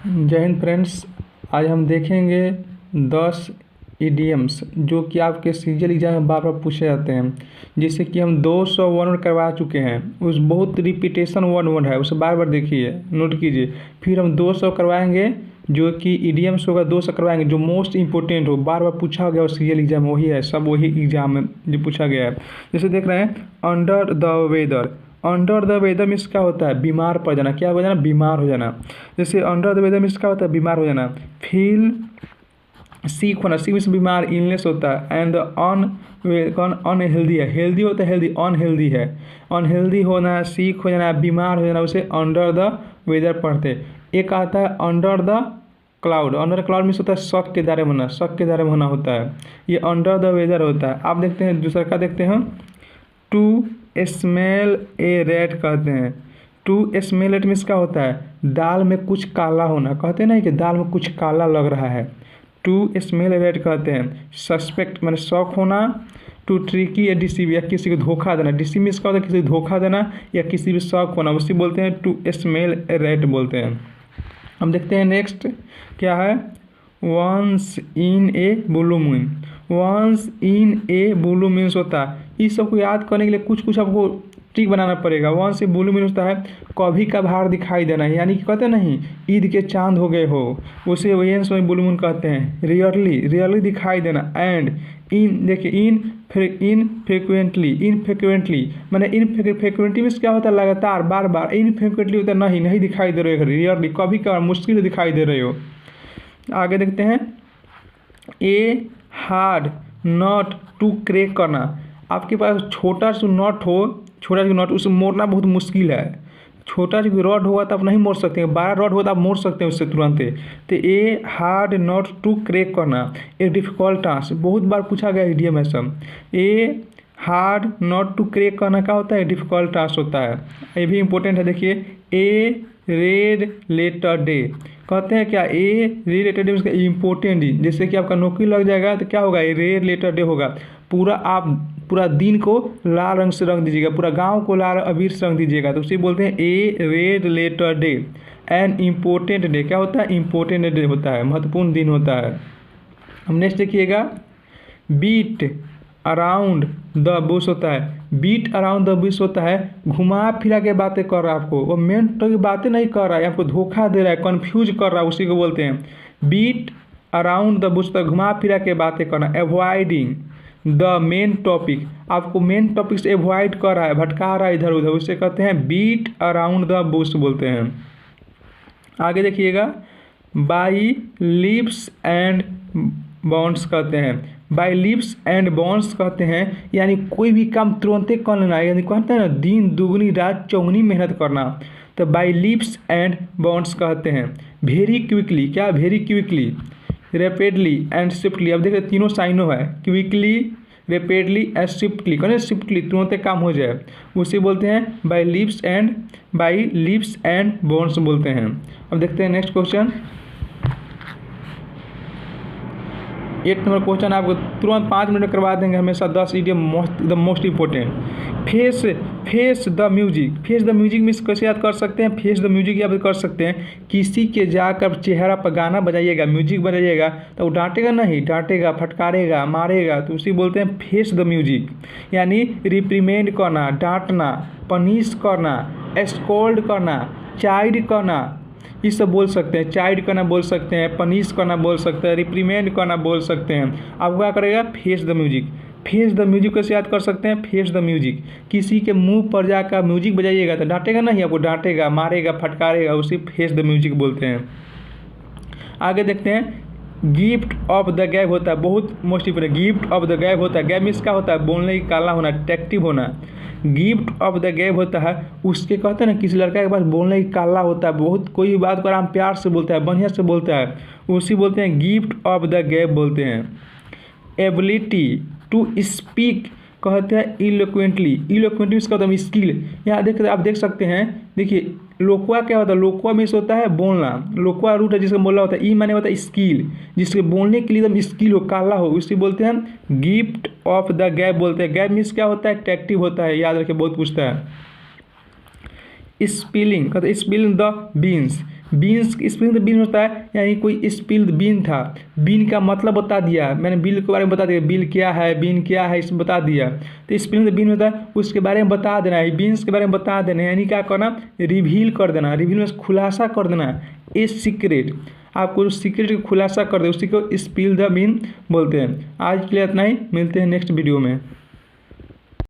जय हिंद फ्रेंड्स। आज हम देखेंगे 10 इडियम्स जो कि आपके सीजीएल एग्जाम में बार बार पूछे जाते हैं। जैसे कि हम 200 वर्ड करवा चुके हैं, उस बहुत रिपीटेशन वर्ड है, उसे बार बार देखिए, नोट कीजिए। फिर हम 200 करवाएंगे जो कि इडियम्स होगा, 200 करवाएंगे जो मोस्ट इंपॉर्टेंट हो, बार बार पूछा गया और सीजीएल एग्जाम में वही है, सब वही एग्जाम में जो पूछा गया है। जैसे देख रहे हैं under the weather. Under the weather means क्या होता है? बीमार पड़ जाना। क्या हो जाना? बीमार हो जाना। जैसे अंडर द वेदर मीन्स क्या होता है? बीमार हो जाना। फील सीक होना, सीक मीन्स बीमार, इलनेस होता है। एंड अनहेल्दी है, हेल्दी होता है, हेल्दी अनहेल्दी है, अनहेल्दी होना, सीक हो जाना, बीमार हो जाना, उसे अंडर द वेदर पढ़ते। एक आता है under the cloud. Under cloud means होता है शक के दायरे में होना, शक के दायरे में होना होता है, ये अंडर द वेदर होता है। आप देखते हैं दूसरा का देखते हैं, टू स्मेल ए रेड कहते हैं। टू स्मेल एट मीन्स क्या होता है? दाल में कुछ काला होना, कहते हैं ना कि दाल में कुछ काला लग रहा है, टू स्मेल ए रेड कहते हैं। सस्पेक्ट मैंने शक होना। टू ट्रिकी या डिसीव या किसी को धोखा देना, डिसीव मीन्स क्या होता है? किसी को धोखा देना या किसी भी शक होना, उसी बोलते हैं टू स्मेल ए रेड बोलते हैं। हम देखते हैं नेक्स्ट क्या है, once in a blue moon. Once in a blue means होता है, इस सबको याद करने के लिए कुछ कुछ आपको ट्रिक बनाना पड़ेगा। वंस ए ब्लू मीन्स होता है कभी कभार दिखाई देना, यानी कि कहते नहीं ईद के चांद हो गए हो, उसे वेंस में ब्लू मून कहते हैं। रियरली, रियरली दिखाई देना। एंड इन, देखिए इनफ्रिक्वेंटली, इनफ्रिक्वेंटली मैंने इनफ्रिक्वेंटली मीन्स क्या होता है? लगातार, बार बार। इनफ्रिक्वेंटली होता है नहीं, नहीं दिखाई दे रहे हो, रियरली कभी कभार, मुश्किल दिखाई दे रहे हो। आगे देखते हैं, a hard nut to crack करना। आपके पास छोटा सा नॉट हो, छोटा सा नॉट, उसे मोड़ना बहुत मुश्किल है। छोटा सा रॉड होगा तो आप नहीं मोड़ सकते हैं, 12 रॉड होगा तो आप मोड़ सकते हैं उससे तुरंत। तो a hard nut to crack करना एक डिफिकल्ट टास्क, बहुत बार पूछा गया इडियम है सब। A hard nut to crack करना क्या होता है? डिफिकल्ट टास्क होता है, ये भी इंपॉर्टेंट है। देखिए ए रेड लेटर डे कहते हैं क्या? ए रेड लेटर डे उसका इम्पोर्टेंट दिन, जैसे कि आपका नौकरी लग जाएगा तो क्या होगा? ए रेड लेटर डे होगा। पूरा आप पूरा दिन को लाल रंग से रंग दीजिएगा, पूरा गांव को लाल अबीर से रंग दीजिएगा, तो उसे बोलते हैं a red letter day. An important day क्या होता है? इम्पोर्टेंट डे होता है, महत्वपूर्ण दिन होता है। हम नेक्स्ट देखिएगा, बीट अराउंड द बुश होता है। बीट अराउंड द बुश होता है घुमा फिरा के बातें कर रहा है आपको, वो मेन तो की बातें नहीं कर रहा है, आपको धोखा दे रहा है, कन्फ्यूज कर रहा है, उसी को बोलते हैं बीट अराउंड द बुश। तो घुमा फिरा के बातें करना। एवॉइडिंग द मेन टॉपिक, आपको मेन टॉपिक से एवॉइड कर रहा है, भटका रहा है इधर उधर, उसे कहते हैं बीट अराउंड द बुश बोलते हैं। आगे देखिएगा, बाई लिप्स एंड बॉन्ड्स कहते हैं। बाई लिप्स एंड बॉन्ड्स कहते हैं यानी कोई भी काम तुरंत कर लेना, यानी कहते हैं ना दिन दुगनी रात चौगुनी मेहनत करना, तो बाई लिप्स एंड बॉन्ड्स कहते हैं। वेरी क्विकली, क्या? Very quickly, rapidly and swiftly. अब देखिए तीनों साइनों है, क्विकली, रैपिडली एंड स्विफ्टली, कहते स्विफ्टली तुरंत काम हो जाए, उसे बोलते हैं बाई लिप्स एंड बॉन्ड्स बोलते हैं। अब देखते हैं नेक्स्ट क्वेश्चन, 8 नंबर क्वेश्चन आपको तुरंत 5 मिनट में करवा देंगे हमेशा। 10 idiom the most important. Face the music. Face the music means कैसे याद कर सकते हैं? फेस द म्यूजिक याद कर सकते हैं, किसी के जाकर चेहरा पर गाना बजाइएगा, म्यूजिक बजाइएगा, तो वो डांटेगा नहीं, डांटेगा, फटकारेगा, मारेगा, तो उसी बोलते हैं फेस द म्यूजिक। यानी रिप्रीमेंड करना, डांटना, पनिश करना, स्कोल्ड करना, चाइड करना, ये सब बोल सकते हैं। चाइड करना बोल सकते हैं, पनिश करना बोल सकते हैं, रिप्रीमेंड करना बोल सकते हैं। अब क्या करेगा? Face the music. Face the music कैसे याद कर सकते हैं? फेस द म्यूजिक, किसी के मुंह पर जाकर म्यूजिक बजाइएगा तो डांटेगा नहीं, आपको डांटेगा, मारेगा, फटकारेगा, उसी फेस द म्यूजिक बोलते हैं। आगे देखते हैं, गिफ्ट ऑफ द गैब होता है, बहुत most important, gift of the गैब होता है। गैब मीन्स क्या होता है? बोलने की काला होना, टेक्टिव होना। गिफ्ट ऑफ द गैब होता है उसके, कहते हैं ना किसी लड़का के पास बोलने की काला होता है, बहुत कोई बात को आराम प्यार से बोलता है, बढ़िया से बोलता है, उसी बोलते हैं गिफ्ट ऑफ द गैब बोलते हैं। एबिलिटी टू स्पीक कहते हैं इलोक्वेंटली। इलोक्वेंटली मीन्स क्या होता है? स्किल। यहाँ आप देख सकते हैं, देखिए लोकुआ क्या होता है? लोकुआ मीन्स होता है बोलना, लोकुआ रूट है जिसका बोलना होता है, ई माने होता है स्किल, जिसके बोलने के लिए एकदम स्किल हो, काला हो, उसी बोलते हैं गिफ्ट ऑफ द गैप बोलते हैं। गैप मीन्स क्या होता है? टेक्टिव होता है, याद रखिए बहुत पूछता है। स्पिलिंग कहते हैं spilling the beans, beans spill the bean होता है यानी कोई स्पिल्ड बीन था, बीन का मतलब बता दिया, मैंने बिल के बारे में बता दिया, बिल क्या है, बीन क्या है, इसमें बता दिया। तो स्पिल द बीन होता है उसके बारे में बता देना है, बीन्स के बारे में बता देना है, यानी क्या करना, रिवील कर देना, रिवील में खुलासा कर देना, ए सीक्रेट, आपको उस सीक्रेट का खुलासा कर दे, उसी को स्पिल द बीन बोलते हैं। आज के लिए इतना ही, मिलते हैं नेक्स्ट वीडियो में।